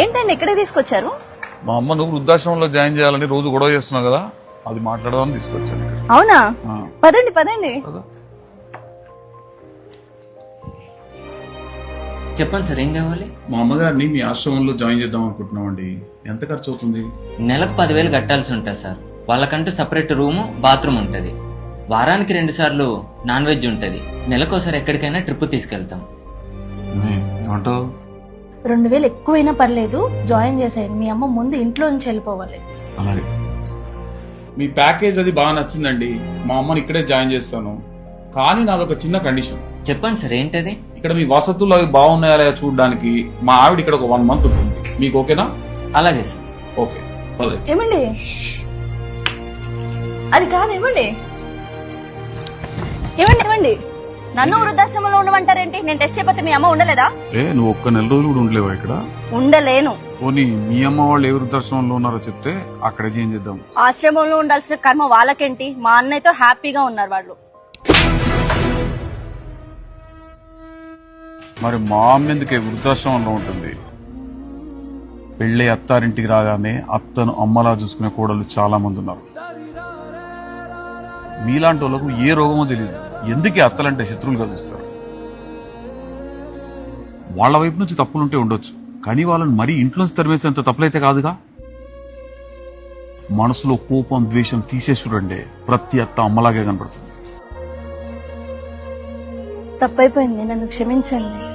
ఏంటండి ఇక్కడే తీసుకొచ్చారు? మా అమ్మ నువ్వు వృద్ధాశ్రమంలో జాయిన్ చేయాలని రోజు గొడవ చేస్తున్నావు కదా, అది మాట్లాడదామని తీసుకొచ్చాను ఇక్కడ. అవునా? పదండి పదండి. చెప్పండి సార్, ఏం కావాలి? మా అమ్మగారిని మీ ఆశ్రమంలో జాయిన్ చేద్దాం అనుకుంటున్నామండి. ఎంత ఖర్చు అవుతుంది? నెలకు 10,000 కట్టాల్సి ఉంటుంది సార్. వాళ్ళకంటూ సపరేట్ రూము, బాత్రూమ్ ఉంటది. వారానికి 2 సార్లు నాన్ వెజ్ ఉంటది. నెలకోసారి ఎక్కడికైనా ట్రిప్ తీసుకెళ్తాం. ఏమంటావు? 2,000 ఎక్కువైనా పర్లేదు, జాయిన్ చేసేయండి. మీ అమ్మ ముందు ఇంట్లో నుంచి వెళ్ళిపోవాలి. అలాగే. మీ ప్యాకేజ్ అది బాగా నచ్చిందండి. మా అమ్మని ఇక్కడే జాయిన్ చేస్తాను, కానీ నాదొక చిన్న కండిషన్. చెప్పండి సార్, ఏంటది? ఇక్కడ మీ వసతులు అవి బాగున్నాయా లేదా చూడడానికి మా ఆవిడ ఇక్కడ ఒక 1 మంత్ ఉంటుంది. మీకు ఓకేనా? అలాగే సార్. ఓకే పదే. ఏమండి, అది కాదు. ఏమండి ఏమండి ఏమండి నన్ను వృద్ధాశ్రమంలో ఉండమంటారేంటి? నేను టెస్ట్ చేయకపోతే మీ అమ్మ ఉండలేదా? నువ్వు ఒక్క నెల రోజులు కూడా ఉండలేవా ఇక్కడ? ఉండలేను. పోనీ మీ అమ్మ వాళ్ళు ఏ వృద్ధాశ్రమంలో ఉన్నారో చెప్తే అక్కడే చేంజ్ చేద్దాం. ఆశ్రమంలో ఉండాల్సిన కర్మ వాళ్ళకేంటి? మా అన్నయ్యతో హ్యాపీగా ఉన్నారు వాళ్ళు. మరి మా అమ్మ ఎందుకే వృద్ధాశ్రమంలో ఉంటుంది? పెళ్ళి అత్తారింటికి రాగానే అత్తను అమ్మలా చూసుకునే కోడలు చాలా మంది ఉన్నారు. మీలాంటి వాళ్ళకు ఏ రోగమో తెలియదు, ఎందుకే అత్తలంటే శత్రువులుగా చూస్తారు. వాళ్ళ వైపు నుంచి తప్పులుంటే ఉండొచ్చు, కానీ వాళ్ళని మరీ ఇంట్లోంచి తరిమేసేంత తప్పులైతే కాదుగా. మనసులో కోపం ద్వేషం తీసేసుడంటే ప్రతి అత్త అమ్మలాగే కనపడుతుంది. తప్పైపోయింది, నన్ను క్షమించండి.